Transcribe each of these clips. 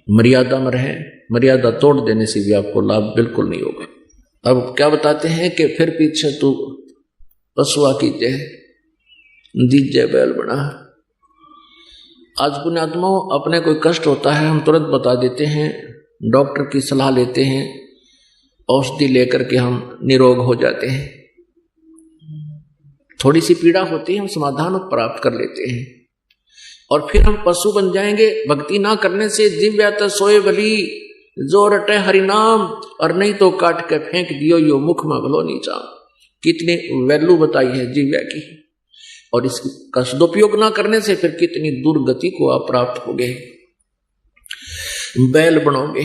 मर्यादा में रहें, मर्यादा तोड़ देने से भी आपको लाभ बिल्कुल नहीं होगा। अब क्या बताते हैं कि फिर पीछे तू पशुआ कीजे दीजे बैल बना। आज पुण्यात्माओं अपने कोई कष्ट होता है हम तुरंत बता देते हैं, डॉक्टर की सलाह लेते हैं, औषधि लेकर के हम निरोग हो जाते हैं। थोड़ी सी पीड़ा होती है हम समाधान प्राप्त कर लेते हैं और फिर हम पशु बन जाएंगे। भक्ति ना करने से दिव्या तो सोए भली जो रटे हरिनाम, और नहीं तो काट के फेंक दियो यो मुख में भलो नीचा। कितनी वैल्यू बताई है दिव्या की, और इसका सदुपयोग ना करने से फिर कितनी दुर्गति को आप प्राप्त होगे। बैल बनोगे,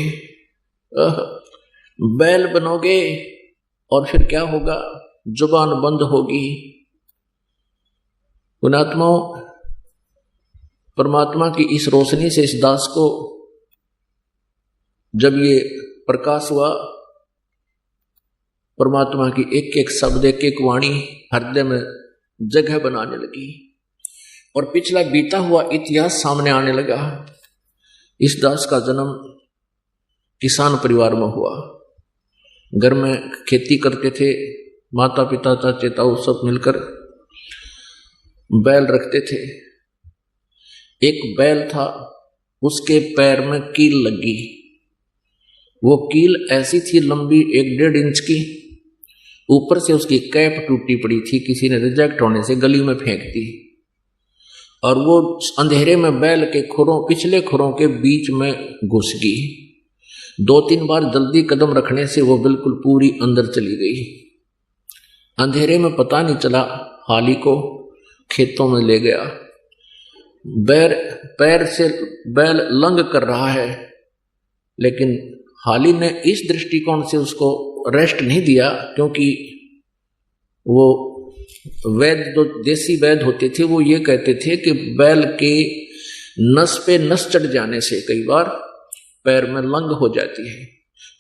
बैल बनोगे और फिर क्या होगा, जुबान बंद होगी। पुण्यात्माओं परमात्मा की इस रोशनी से इस दास को जब ये प्रकाश हुआ, परमात्मा की एक एक शब्द एक एक वाणी हृदय में जगह बनाने लगी और पिछला बीता हुआ इतिहास सामने आने लगा। इस दास का जन्म किसान परिवार में हुआ। घर में खेती करते थे, माता पिता चाचे ताऊ सब मिलकर बैल रखते थे। एक बैल था, उसके पैर में कील लगी। वो कील ऐसी थी लंबी 1-1.5 इंच की, ऊपर से उसकी कैप टूटी पड़ी थी, किसी ने रिजेक्ट होने से गली में फेंक दी, और वो अंधेरे में बैल के खुरों, पिछले खुरों के बीच में घुस गई। 2-3 बार जल्दी कदम रखने से वो बिल्कुल पूरी अंदर चली गई। अंधेरे में पता नहीं चला, हाली को खेतों में ले गया। पैर से बैल लंग कर रहा है, लेकिन हाली ने इस दृष्टिकोण से उसको रेस्ट नहीं दिया, क्योंकि वो वैद्य जो देसी वैद्य होते थे वो ये कहते थे कि बैल के नस पे नस चढ़ जाने से कई बार पैर में लंग हो जाती है,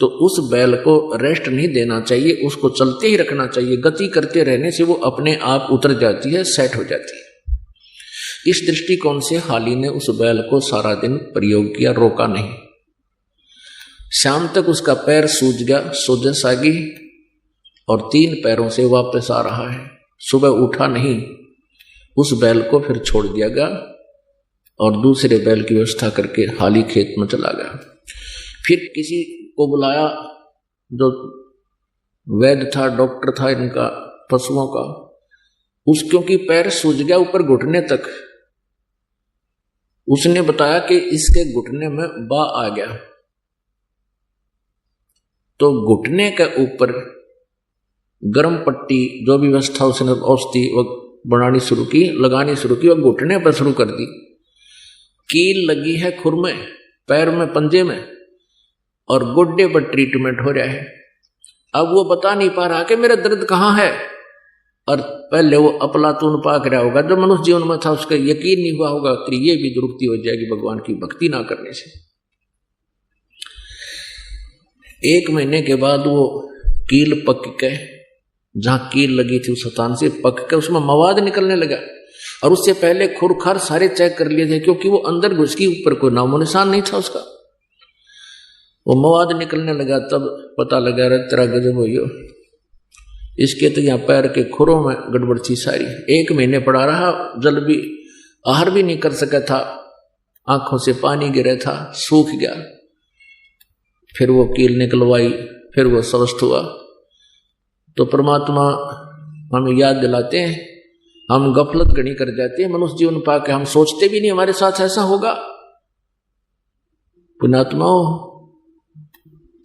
तो उस बैल को रेस्ट नहीं देना चाहिए, उसको चलते ही रखना चाहिए। गति करते रहने से वो अपने आप उतर जाती है, सेट हो जाती है। इस दृष्टिकोण से हाली ने उस बैल को सारा दिन प्रयोग किया, रोका नहीं। शाम तक उसका पैर सूज गया, सोजस आ गई और 3 पैरों से वापस आ रहा है। सुबह उठा नहीं, उस बैल को फिर छोड़ दिया गया और दूसरे बैल की व्यवस्था करके हाली खेत में चला गया। फिर किसी को बुलाया, जो वैद्य था, डॉक्टर था इनका पशुओं का, क्योंकि पैर सूज गया ऊपर घुटने तक। उसने बताया कि इसके घुटने में बा आ गया, तो घुटने के ऊपर गर्म पट्टी जो भी व्यवस्था उसने औषधि बनानी शुरू की, लगानी शुरू की और घुटने पर शुरू कर दी। कील लगी है खुर में, पैर में, पंजे में, और गुड्डे पर ट्रीटमेंट हो रहा है। अब वो बता नहीं पा रहा कि मेरा दर्द कहाँ है, और पहले वो अपलातून पाक रहा होगा जो मनुष्य जीवन में था, उसका यकीन नहीं हुआ होगा, तो ये भी दुरुक्ति हो जाएगी भगवान की भक्ति ना करने से। 1 महीने के बाद वो कील पक के, जहां कील लगी थी उस स्थान से पक के उसमें मवाद निकलने लगा, और उससे पहले खुरखार सारे चेक कर लिए थे, क्योंकि वो अंदर घुस गई, ऊपर कोई नामो निशान नहीं था उसका। वो मवाद निकलने लगा, तब पता लगा रे तेरा गजब हो गया, इसके तो यहाँ पैर के खुरों में गड़बड़ थी सारी। 1 महीने पड़ा रहा, जल भी आहार भी नहीं कर सका था, आंखों से पानी गिरा था, सूख गया। फिर वो कील निकलवाई, फिर वो स्वस्थ हुआ। तो परमात्मा हमें याद दिलाते हैं, हम गफलत गणी कर जाते हैं मनुष्य जीवन पा के, हम सोचते भी नहीं हमारे साथ ऐसा होगा। पुण्यात्माओं,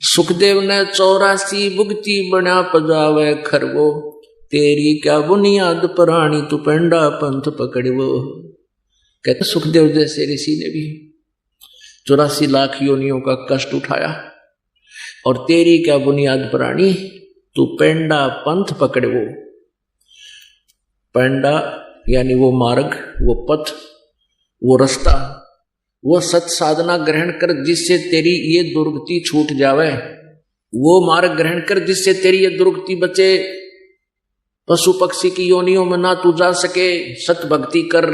सुखदेव ने 84 भुगती बना पजावे खरवो, तेरी क्या बुनियाद प्राणी तू पेंडा पंथ पकड़वो। कहते सुखदेव जैसे ऋषि ने भी 84 लाख योनियों का कष्ट उठाया, और तेरी क्या बुनियाद प्राणी तू पेंडा पंथ पकड़वो। पेंडा यानी वो मार्ग, वो पथ, वो रास्ता, वो सत साधना ग्रहण कर जिससे तेरी ये दुर्गति छूट जावे। वो मार्ग ग्रहण कर जिससे तेरी ये दुर्गति बचे, पशु पक्षी की योनियों में ना तू जा सके। सत भक्ति कर।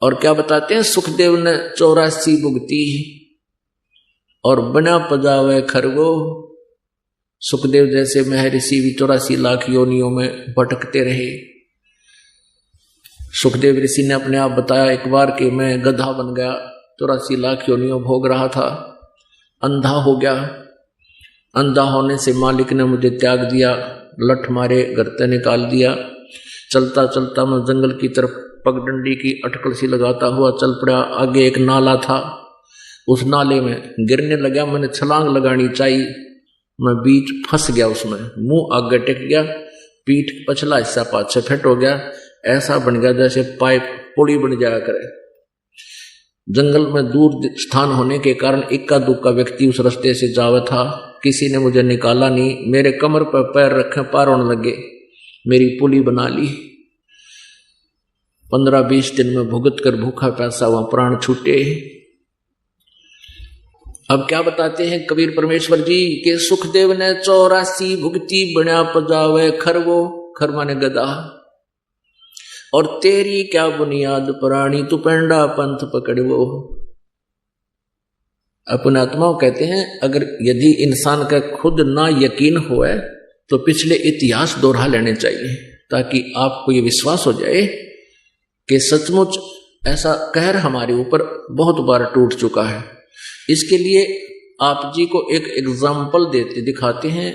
और क्या बताते हैं सुखदेव ने 84 भुगती और बिना पजावे खरगो। सुखदेव जैसे महर्षि भी 84 लाख योनियों में भटकते रहे। सुखदेव ऋषि ने अपने आप बताया एक बार कि मैं गधा बन गया, 84 लाख योनियों भोग रहा था, अंधा हो गया। अंधा होने से मालिक ने मुझे त्याग दिया, लठ मारे घर से निकाल दिया। चलता चलता मैं जंगल की तरफ पगडंडी की अटकल सी लगाता हुआ चल पड़ा। आगे एक नाला था, उस नाले में गिरने लगा। मैंने छलांग लगानी चाहिए, मैं बीच फंस गया उसमें। मुंह आगे टेक गया, पीठ पछला हिस्सा पाछे फिट हो गया। ऐसा बन गया जैसे पाइप पुड़ी बन जाया करे। जंगल में दूर स्थान होने के कारण इक्का दुक्का व्यक्ति उस रास्ते से जावा था। किसी ने मुझे निकाला नहीं। मेरे कमर पर पैर रखे, पार होने लगे, मेरी पुली बना ली। 15-20 दिन में भुगत कर भूखा प्यासा वहां प्राण छूटे। अब क्या बताते हैं कबीर परमेश्वर जी के सुखदेव ने 84 भुगती बना पजावे खरवो। खर माने गदा। और तेरी क्या बुनियाद प्राणी तू पेंडा पंथ पकड़वो। अपने आत्माओं कहते हैं अगर यदि इंसान का खुद ना यकीन होए तो पिछले इतिहास दोहरा लेने चाहिए, ताकि आपको ये विश्वास हो जाए कि सचमुच ऐसा कहर हमारे ऊपर बहुत बार टूट चुका है। इसके लिए आप जी को एक एग्जाम्पल दिखाते हैं,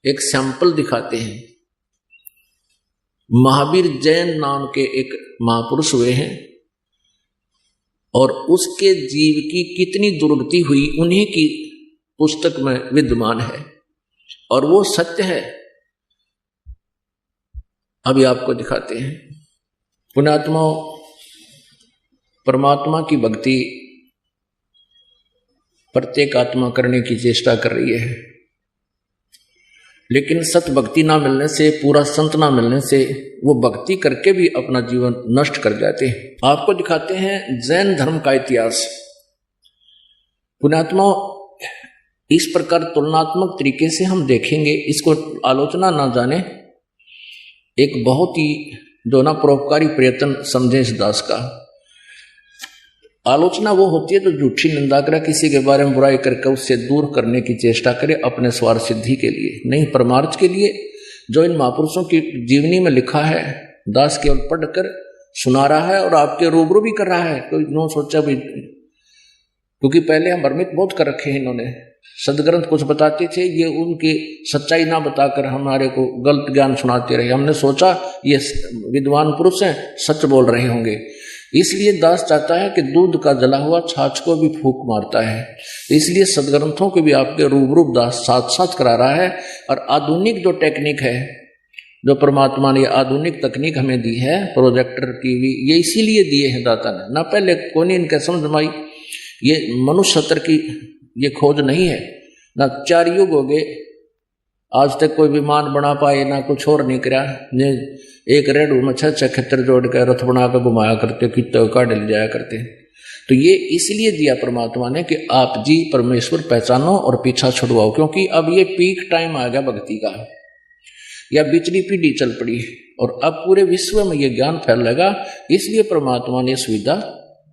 एक सैंपल दिखाते हैं। महावीर जैन नाम के एक महापुरुष हुए हैं और उसके जीव की कितनी दुर्गति हुई उन्हीं की पुस्तक में विद्यमान है और वो सत्य है। अभी आपको दिखाते हैं। पुण्यात्मा परमात्मा की भक्ति प्रत्येक आत्मा करने की चेष्टा कर रही है, लेकिन सत भक्ति ना मिलने से, पूरा संत ना मिलने से वो भक्ति करके भी अपना जीवन नष्ट कर जाते हैं। आपको दिखाते हैं जैन धर्म का इतिहास। पुण्यात्मा इस प्रकार तुलनात्मक तरीके से हम देखेंगे, इसको आलोचना ना जाने, एक बहुत ही जो ना परोपकारी प्रयत्न समझे इस दास का। आलोचना वो होती है तो झूठी निंदा करे, किसी के बारे में बुराई करके उससे दूर करने की चेष्टा करे अपने स्वार्थ सिद्धि के लिए, नहीं परमार्थ के लिए। जो इन महापुरुषों की जीवनी में लिखा है दास केवल पढ़कर सुना रहा है और आपके रूबरू भी कर रहा है। कोई नो सोचा भी, क्योंकि पहले हम भ्रमित बहुत कर रखे हैं इन्होंने। सदग्रंथ कुछ बताते थे, ये उनकी सच्चाई ना बताकर हमारे को गलत ज्ञान सुनाते रहे। हमने सोचा ये विद्वान पुरुष हैं, सच बोल रहे होंगे। इसलिए दास चाहता है कि दूध का जला हुआ छाछ को भी फूंक मारता है। इसलिए सदग्रंथों को भी आपके रूबरू दास साथ साथ करा रहा है। और आधुनिक जो टेक्निक है, जो परमात्मा ने आधुनिक तकनीक हमें दी है, प्रोजेक्टर टीवी, ये इसीलिए दिए हैं दाता ने, ना पहले कोई इनके समझ में आई। ये मनुष्य सत्र की ये खोज नहीं है, ना 4 युग हो गए आज तक कोई विमान बना पाए, ना कुछ और नहीं करा। एक रेडू में 6 खच्चर जोड़ कर रथ बना कर घुमाया करते, कितने काट ले जाया करते। तो ये इसलिए दिया परमात्मा ने कि आप जी परमेश्वर पहचानो और पीछा छुड़वाओ, क्योंकि अब ये पीक टाइम आ गया भक्ति का, या बिचली पीढ़ी चल पड़ी और अब पूरे विश्व में ये ज्ञान फैलेगा। इसलिए परमात्मा ने सुविधा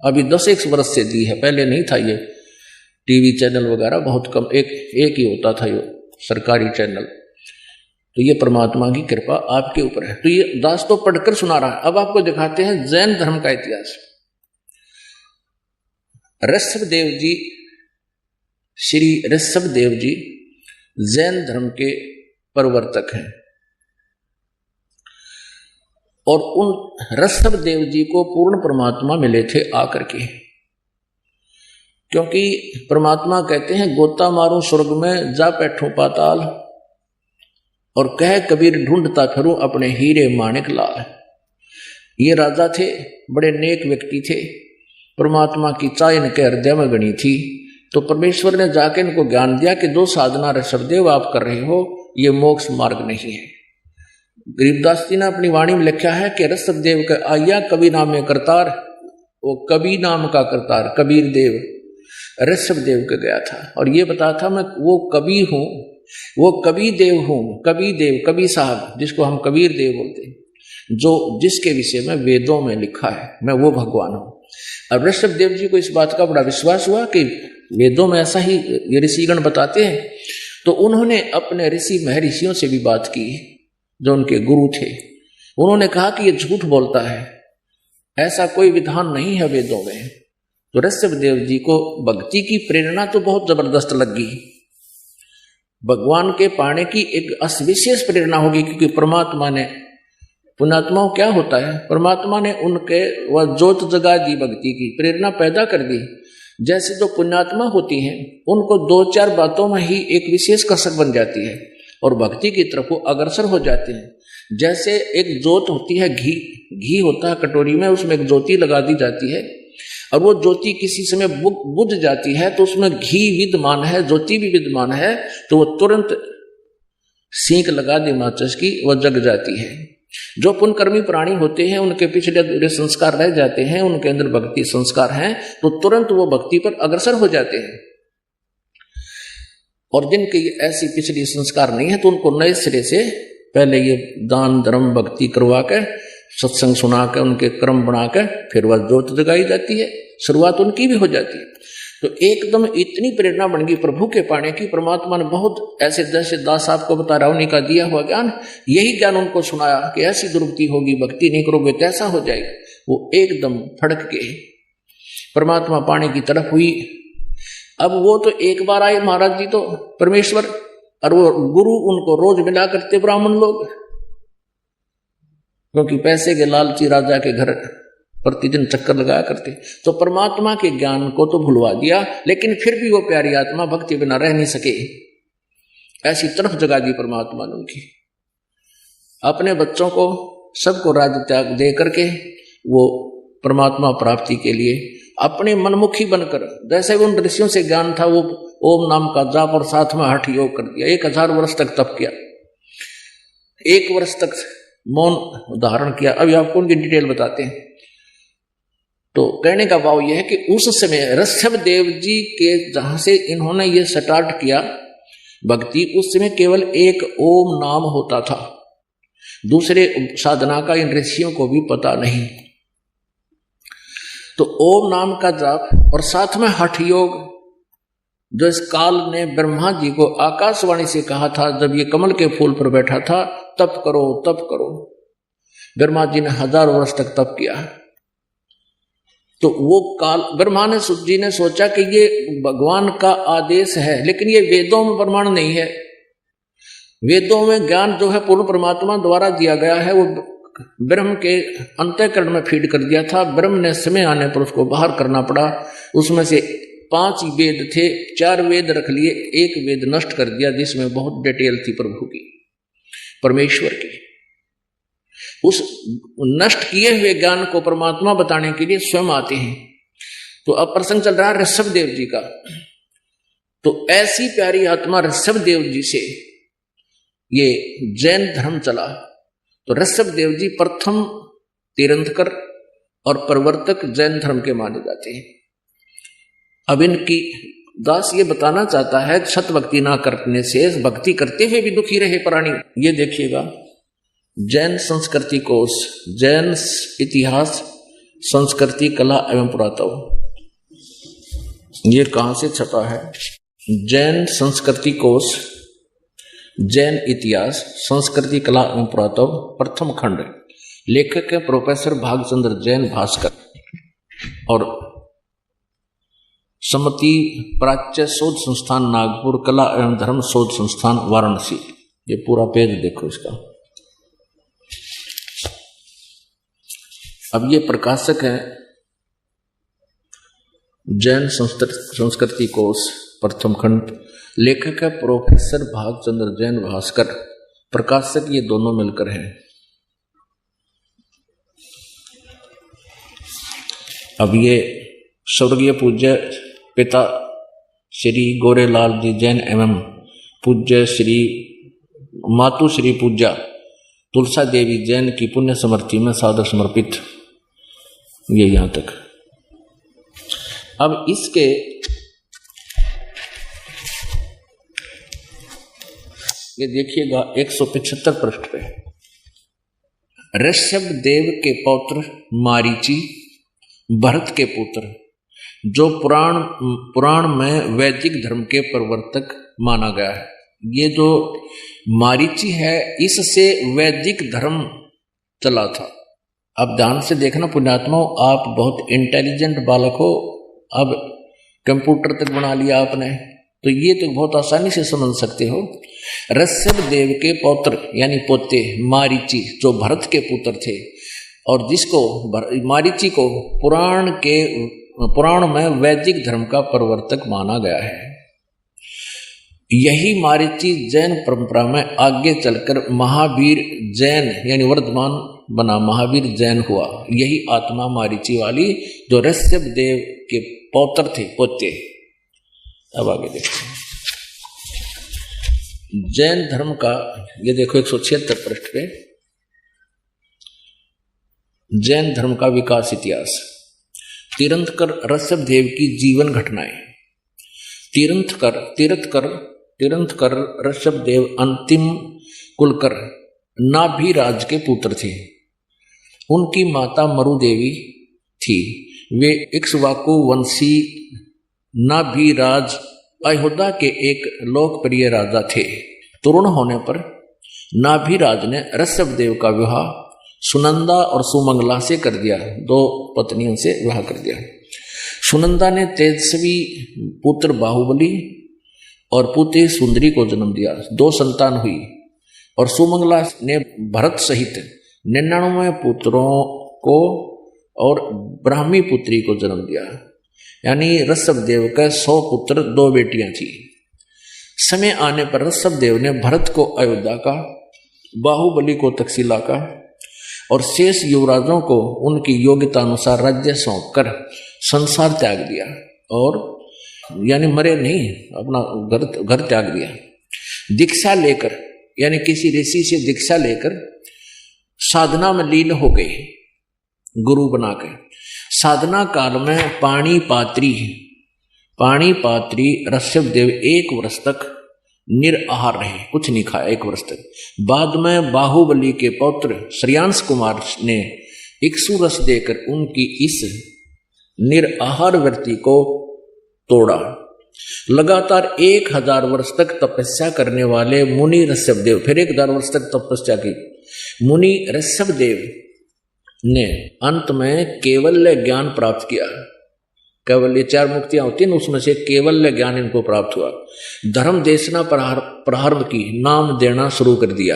अभी 10-1 वर्ष से दी है। पहले नहीं था ये टीवी चैनल वगैरह, बहुत कम, एक ही होता था ये सरकारी चैनल। तो ये परमात्मा की कृपा आपके ऊपर है। तो ये दास तो पढ़कर सुना रहा है। अब आपको दिखाते हैं जैन धर्म का इतिहास। ऋषभदेव जी, श्री ऋषभदेव जी जैन धर्म के प्रवर्तक हैं और उन ऋषभदेव जी को पूर्ण परमात्मा मिले थे आकर के। क्योंकि परमात्मा कहते हैं गोता मारूं स्वर्ग में, जा बैठूं पाताल, और कह कबीर ढूंढता फिरूं अपने हीरे माणिक लाल। ये राजा थे, बड़े नेक व्यक्ति थे, परमात्मा की चाह इनके हृदय में गणी थी। तो परमेश्वर ने जाके इनको ज्ञान दिया कि जो साधना ऋषभदेव आप कर रहे हो ये मोक्ष मार्ग नहीं है। गरीबदास जी ने अपनी वाणी में लिखा है कि ऋषभदेव का आया कवि नाम में करतार, वो कवि नाम का करतार कबीर देव ऋषभदेव के गया था और ये बताया था मैं वो कवि हूँ, वो कवि देव हूँ। कवि देव, कवि साहब जिसको हम कबीर देव बोलते हैं, जो जिसके विषय में वेदों में लिखा है, मैं वो भगवान हूँ। अब ऋषभदेव जी को इस बात का बड़ा विश्वास हुआ कि वेदों में ऐसा ही ये ऋषिगण बताते हैं। तो उन्होंने अपने ऋषि महर्षियों से भी बात की, जो उनके गुरु थे। उन्होंने कहा कि ये झूठ बोलता है, ऐसा कोई विधान नहीं है वेदों में। तो ऋषभदेव जी को भक्ति की प्रेरणा तो बहुत जबरदस्त लगी, भगवान के पाने की एक विशेष प्रेरणा होगी, क्योंकि परमात्मा ने, पुण्यात्माओं क्या होता है, परमात्मा ने उनके वह जोत जगा दी, भक्ति की प्रेरणा पैदा कर दी। जैसे जो पुण्यात्मा होती हैं उनको 2-4 बातों में ही एक विशेष कसक बन जाती है और भक्ति की तरफ वो अग्रसर हो जाते हैं। जैसे एक जोत होती है, घी होता है कटोरी में, उसमें एक ज्योति लगा दी जाती है और वो ज्योति किसी समय बुझ जाती है, तो उसमें घी विद्यमान है, ज्योति भी विद्यमान है, तो वो तुरंत सींक लगा दी माचिस की, वह जग जाती है। जो पुण्यकर्मी प्राणी होते हैं उनके पिछले अधूरे संस्कार रह जाते हैं, उनके अंदर भक्ति संस्कार हैं, तो तुरंत वो भक्ति पर अग्रसर हो जाते हैं। और जिनके ऐसी पिछली संस्कार नहीं है तो उनको नए सिरे से पहले ये दान धर्म भक्ति करवा कर, सत्संग सुना कर, उनके क्रम बनाकर फिर वह जोत जगाई जाती है, शुरुआत उनकी भी हो जाती है। तो एकदम इतनी प्रेरणा बन गई प्रभु के पाने की। परमात्मा ने बहुत ऐसे, जैसे दास साहब को बता रहा, उन्हीं का दिया हुआ ज्ञान, यही ज्ञान उनको सुनाया कि ऐसी दुर्गति होगी, भक्ति नहीं करोगे तो ऐसा हो जाएगा। वो एकदम फड़क के परमात्मा पाने की तरफ हुई। अब वो तो एक बार आए महाराज जी तो परमेश्वर, और वो गुरु उनको रोज मिला करते ब्राह्मण लोग, क्योंकि पैसे के लालची राजा के घर प्रतिदिन चक्कर लगाया करते। तो परमात्मा के ज्ञान को तो भुलवा दिया, लेकिन फिर भी वो प्यारी आत्मा भक्ति बिना रह नहीं सके, ऐसी तरफ जगा दी परमात्मा ने उनकी। अपने बच्चों को सबको राज्य त्याग दे करके वो परमात्मा प्राप्ति के लिए अपने मनमुखी बनकर, जैसे उन ऋषियों से ज्ञान था, वो ओम नाम का जाप और साथ में हठ योग कर दिया। 1000 वर्ष तक तप किया, 1 वर्ष तक मौन धारण किया। अभी आपको उनकी डिटेल बताते हैं। तो कहने का भाव यह है कि उस समय ऋषभदेव जी के जहां से इन्होंने ये स्टार्ट किया भक्ति, उस समय केवल एक ओम नाम होता था, दूसरे साधना का इन ऋषियों को भी पता नहीं। तो ओम नाम का जाप और साथ में हठ योग, जो इस काल ने ब्रह्मा जी को आकाशवाणी से कहा था जब ये कमल के फूल पर बैठा था, तप करो तप करो। ब्रह्मा जी ने 1000 वर्ष तक तप किया। तो वो काल ब्रह्मा जी ने सोचा कि ये भगवान का आदेश है, लेकिन ये वेदों में प्रमाण नहीं है। वेदों में ज्ञान जो है पूर्ण परमात्मा द्वारा दिया गया है, वो ब्रह्म के अंतःकरण में फीड कर दिया था। ब्रह्म ने समय आने पर उसको बाहर करना पड़ा। उसमें से 5 वेद थे, 4 वेद रख लिए, 1 वेद नष्ट कर दिया, जिसमें बहुत डिटेल थी प्रभु की, परमेश्वर की। उस नष्ट किए हुए ज्ञान को परमात्मा बताने के लिए स्वयं आते हैं। तो अब प्रसंग चल रहा है ऋषभदेव जी का। तो ऐसी प्यारी आत्मा ऋषभदेव जी से ये जैन धर्म चला। तो ऋषभदेव जी प्रथम तीर्थंकर और प्रवर्तक जैन धर्म के माने जाते हैं। अब इनकी दास ये बताना चाहता है, सत भक्ति ना करने से भक्ति करते हुए भी दुखी रहे प्राणी। ये देखिएगा, जैन संस्कृति कोश, जैन इतिहास, संस्कृति, कला एवं पुरातत्व, ये कहां से छपा है? जैन संस्कृति कोश, जैन इतिहास, संस्कृति, कला एवं पुरातत्व, प्रथम खंड। लेखक है प्रोफेसर भागचंद्र जैन भास्कर और समति प्राच्य शोध संस्थान नागपुर, कला एवं धर्म शोध संस्थान वाराणसी। ये पूरा पेज देखो इसका। अब ये प्रकाशक है जैन संस्कृति कोश, प्रथम खंड। लेखक है प्रोफेसर भागचंद्र जैन भास्कर, प्रकाशक ये दोनों मिलकर हैं। अब ये स्वर्गीय पूज्य पिता श्री गोरेलाल जी जैन एवं पूज्य श्री मातु श्री पूज्या तुलसा देवी जैन की पुण्य स्मृति में सादर समर्पित। ये यहां तक। अब इसके ये देखिएगा 175 पृष्ठ पे, ऋषभदेव के पौत्र मारीची, भरत के पुत्र, जो पुराण में वैदिक धर्म के प्रवर्तक माना गया है। ये जो मारीची है इससे वैदिक धर्म चला था। अब ध्यान से देखना पुण्यात्मा, आप बहुत इंटेलिजेंट बालक हो, अब कंप्यूटर तक बना लिया आपने, तो ये तो बहुत आसानी से समझ सकते हो। ऋषभ देव के पौत्र यानी पोते मारीची जो भरत के पुत्र थे, और जिसको मारीची को पुराण में वैदिक धर्म का प्रवर्तक माना गया है। यही मारीची जैन परंपरा में आगे चलकर महावीर जैन यानी वर्धमान बना, महावीर जैन हुआ। यही आत्मा मारीची वाली जो ऋषभ देव के पौत्र थे, पोते। अब आगे देखते हैं जैन धर्म का, ये देखो 176 पृष्ठ पे, जैन धर्म का विकास इतिहास। तीर्थंकर ऋषभ देव की जीवन घटनाएं। तीर्थंकर ऋषभ देव अंतिम कुलकर नाभिराज के पुत्र थे। उनकी माता मरु देवी थी। वे इक्ष्वाकु वंशी नाभिराज अयोध्या के एक लोकप्रिय राजा थे। तरुण होने पर नाभिराज ने ऋषभ देव का विवाह सुनंदा और सुमंगला से कर दिया। दो पत्नियों से विवाह कर दिया। सुनंदा ने तेजस्वी पुत्र बाहुबली और पुत्री सुंदरी को जन्म दिया। 2 संतान हुई। और सुमंगला ने भरत सहित 99 पुत्रों को और ब्राह्मी पुत्री को जन्म दिया। यानी ऋषभ देव का 100 पुत्र 2 बेटियां थी। समय आने पर ऋषभ देव ने भरत को अयोध्या का, बाहुबली को तक्षशिला का और शेष युवराजों को उनकी योग्यता अनुसार राज्य सौंपकर संसार त्याग दिया। और यानी मरे नहीं, अपना घर त्याग दिया। दीक्षा लेकर यानी किसी ऋषि से दीक्षा लेकर साधना में लीन हो गए, गुरु बनाकर। साधना काल में पाणी पात्री ऋषभ देव 1 वर्ष तक निराहार रहे, कुछ नहीं खाया 1 वर्ष तक। बाद में बाहुबली के पौत्र श्रेयांश कुमार ने इक्ष्वाकु रस देकर उनकी इस निराहार वृत्ति को तोड़ा। लगातार 1000 वर्ष तक तपस्या करने वाले मुनि ऋषभ देव, फिर 1000 वर्ष तक तपस्या की मुनि ऋषभ देव ने अंत में केवल्य ज्ञान प्राप्त किया। केवल्य 4 मुक्तियां होती हैं, उसमें से केवल्य ज्ञान इनको प्राप्त हुआ। धर्म देशना प्रारंभ की, नाम देना शुरू कर दिया।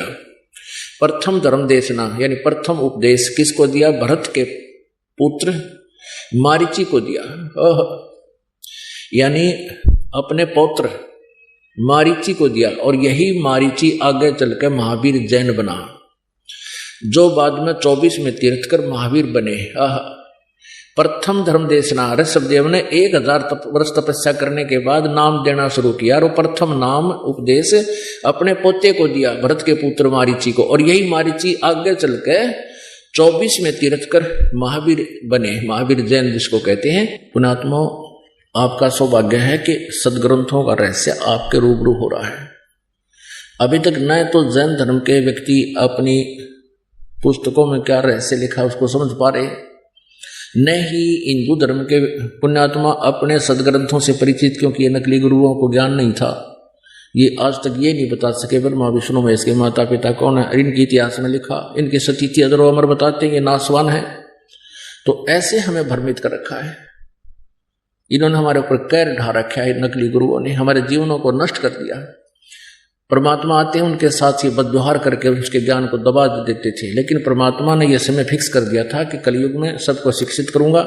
प्रथम धर्म देशना यानी प्रथम उपदेश किसको दिया? भरत के पुत्र मारीची को दिया। यानी अपने पौत्र मारीची को दिया। और यही मारीची आगे चलकर महावीर जैन बना, जो बाद में 24 में तीर्थकर महावीर बने। प्रथम धर्म देशना, ऋषभ देव ने 1000 वर्ष तपस्या करने के बाद नाम देना शुरू किया। और प्रथम नाम उपदेश अपने पोते को दिया, भरत के पुत्र मारीची को। और यही मारीची आगे चलकर 24 में तीर्थकर महावीर बने, महावीर जैन जिसको कहते हैं। पुण्यात्मा, आपका सौभाग्य है कि सदग्रंथों का रहस्य आपके रूबरू हो रहा है। अभी तक न तो जैन धर्म के व्यक्ति अपनी पुस्तकों में क्या रहस्य लिखा है उसको समझ पा रहे, न ही हिंदू धर्म के पुण्यात्मा अपने सदग्रंथों से परिचित, क्योंकि ये नकली गुरुओं को ज्ञान नहीं था। ये आज तक ये नहीं बता सके ब्रह्मा विष्णु महेश के माता पिता कौन है, इनके इतिहास में लिखा, इनकी सतीथि अदरो अमर बताते हैं, ये नासवान है। तो ऐसे हमें भ्रमित कर रखा है, इन्होंने हमारे ऊपर कैर ढा रखा है। नकली गुरुओं ने हमारे जीवनों को नष्ट कर दिया। परमात्मा आते हैं, उनके साथ ये बदव्यवहार करके उसके ज्ञान को दबा देते थे। लेकिन परमात्मा ने यह समय फिक्स कर दिया था कि कलयुग में सबको शिक्षित करूंगा,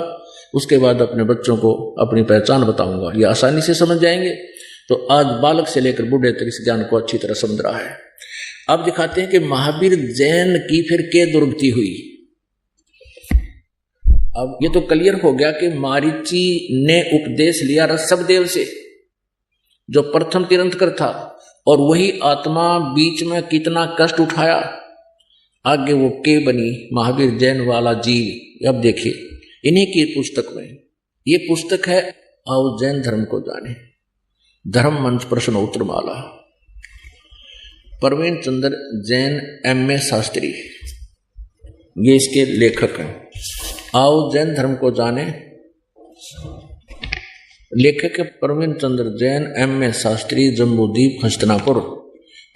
उसके बाद अपने बच्चों को अपनी पहचान बताऊंगा, ये आसानी से समझ जाएंगे। तो आज बालक से लेकर बूढ़े तक इस ज्ञान को अच्छी तरह समझ रहा है। अब दिखाते हैं कि महावीर जैन की फिर क्या दुर्गति हुई। अब ये तो क्लियर हो गया कि मारीची ने उपदेश लिया ऋषभ देव से, जो प्रथम तीर्थंकर था, और वही आत्मा बीच में कितना कष्ट उठाया। आगे वो के बनी महावीर जैन वाला जीव। अब देखिए इन्हीं की पुस्तक में, ये पुस्तक है आओ जैन धर्म को जाने, धर्म मंच प्रश्न उत्तर माला, प्रवीण चंद्र जैन M.A. शास्त्री, ये इसके लेखक हैं। आओ जैन धर्म को जाने, लेखक है प्रवीण चंद्र जैन, M.A. शास्त्री, जम्बूद्वीप हस्तिनापुर।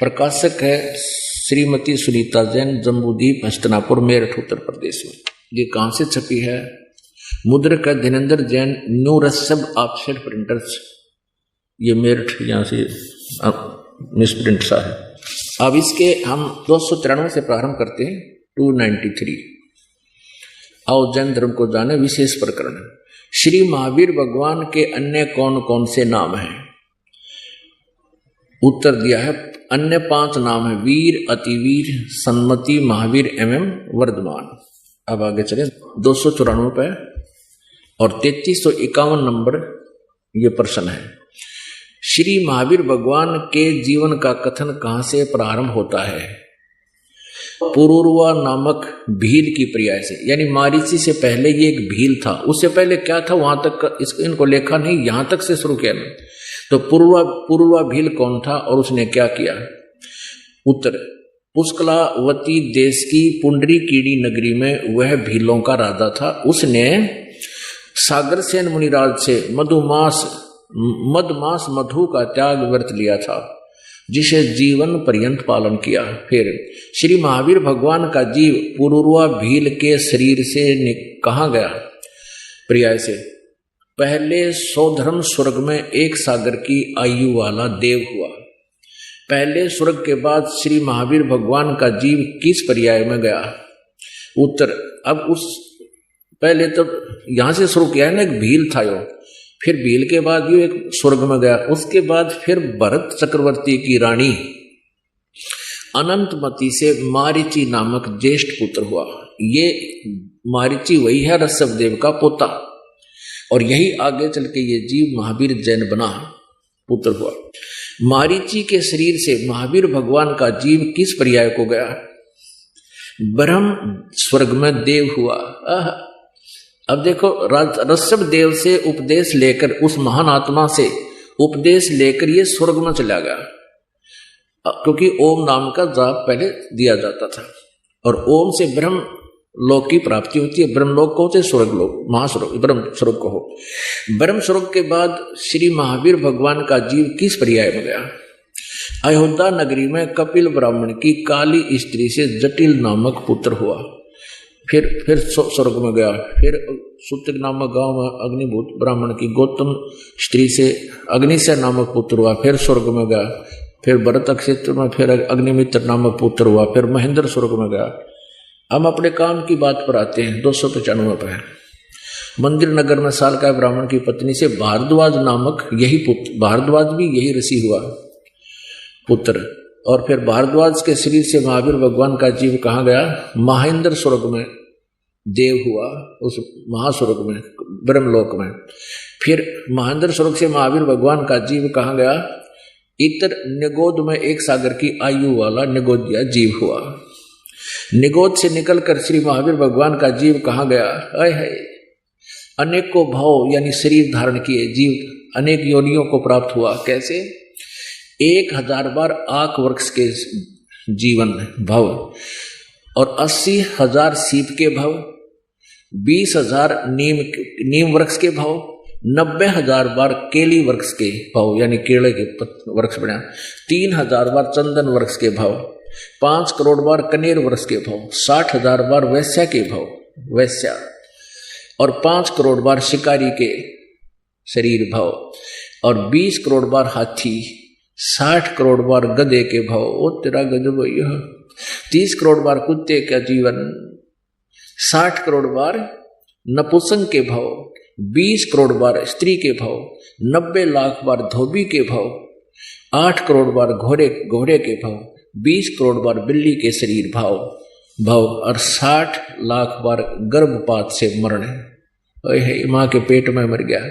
प्रकाशक है श्रीमती सुनीता जैन, जम्बूद्वीप हस्तिनापुर, मेरठ उत्तर प्रदेश में। ये कहाँ से छपी है? मुद्रक है Dhirendra Jain, new रसब offset printers, ये मेरठ यहाँ से मिसप्रिंट सा है। अब इसके हम 293 से प्रारंभ करते हैं 293। आओ जैन धर्म को जाने विशेष प्रकरण। श्री महावीर भगवान के अन्य कौन कौन से नाम हैं? उत्तर दिया है अन्य 5 नाम है, वीर, अतिवीर, सन्मति, महावीर एवं वर्धमान। अब आगे चले 294 पे और 3351 नंबर ये प्रश्न है। श्री महावीर भगवान के जीवन का कथन कहां से प्रारंभ होता है? पुरुरवा नामक भील की पर्याय से, यानी मारीची से पहले ये एक भील था, उससे पहले क्या था वहां तक इनको लेखा नहीं, यहां तक से शुरू किया नहीं। तो पुरुरवा भील कौन था और उसने क्या किया? उत्तर, पुष्कलावती देश की पुंडरी कीड़ी नगरी में वह भीलों का राजा था। उसने सागरसेन मुनिराज से मदमास मधु का त्याग व्रत लिया था, जिसे जीवन पर्यंत पालन किया। फिर श्री महावीर भगवान का जीव पुरुरवा भील के शरीर से कहाँ गया? पर्याय से, पहले सौधर्म स्वर्ग में एक सागर की आयु वाला देव हुआ। पहले स्वर्ग के बाद श्री महावीर भगवान का जीव किस पर्याय में गया? उत्तर, अब उस पहले तो यहां से शुरू किया है ना, एक भील था यो, फिर भील के बाद यो एक स्वर्ग में गया, उसके बाद फिर भरत चक्रवर्ती की रानी अनंतमती से मारीची नामक ज्येष्ठ पुत्र हुआ। ये मारीची वही है ऋषभ देव का पोता, और यही आगे चल के ये जीव महावीर जैन बना, पुत्र हुआ। मारीची के शरीर से महावीर भगवान का जीव किस पर्याय को गया? ब्रह्म स्वर्ग में देव हुआ। अब देखो, ऋषभ देव से उपदेश लेकर, उस महान आत्मा से उपदेश लेकर ये स्वर्ग में चला गया, क्योंकि ओम नाम का जाप पहले दिया जाता था, और ओम से ब्रह्म लोक की प्राप्ति होती है। ब्रह्मलोक को होते स्वर्ग लोक, महास्वर्ग, ब्रह्म स्वर्ग को हो। ब्रह्म स्वर्ग के बाद श्री महावीर भगवान का जीव किस पर्याय में गया? अयोध्या नगरी में कपिल ब्राह्मण की काली स्त्री से जटिल नामक पुत्र हुआ। फिर स्वर्ग में गया। फिर सूत्र नामक गांव में अग्निभूत ब्राह्मण की गौतम स्त्री से अग्निशय नामक पुत्र हुआ। फिर स्वर्ग में गया। फिर भरत क्षेत्र में फिर अग्निमित्र नामक पुत्र हुआ। फिर महेंद्र स्वर्ग में गया। हम अपने काम की बात पर आते हैं। 295 पे मंदिर नगर में सालका ब्राह्मण की पत्नी से भारद्वाज नामक यही पुत्र, भारद्वाज भी यही ऋषि हुआ पुत्र। और फिर भारद्वाज के शरीर से महावीर भगवान का जीव कहाँ गया? महेंद्र स्वर्ग में देव हुआ, उस महास्वर्ग में, ब्रह्मलोक में। फिर महेंद्र स्वर्ग से महावीर भगवान का जीव कहाँ गया? इतर निगोद में एक सागर की आयु वाला निगोदिया जीव हुआ। निगोद से निकलकर श्री महावीर भगवान का जीव कहाँ गया? अनेकों भाव यानी शरीर धारण किए जीव अनेक योनियों को प्राप्त हुआ। कैसे? 1000 बार आक वृक्ष के जीवन भव, और 80,000 सीप के भव, 20,000 नीम वृक्ष के भव, 90,000 बार केली वृक्ष के भव यानी केले के वृक्ष बना, 3,000 बार चंदन वृक्ष के भव, 5 करोड़ बार कनेर वृक्ष के भव, 60,000 बार वैश्या के भव, वैश्या, और 5 करोड़ बार शिकारी के शरीर भव, और 20 करोड़ बार हाथी, 60 करोड़ बार गधे के भव। ओ तेरा गजब भैया। 30 करोड़ बार कुत्ते का जीवन, 60 करोड़ बार नपुंसक के भव, 20 करोड़ बार स्त्री के भव, 90 लाख बार धोबी के भव, 8 करोड़ बार घोड़े के भव, 20 करोड़ बार बिल्ली के शरीर भव, और 60 लाख बार गर्भपात से मरण, माँ के पेट में मर गया,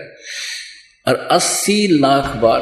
और 80 लाख बार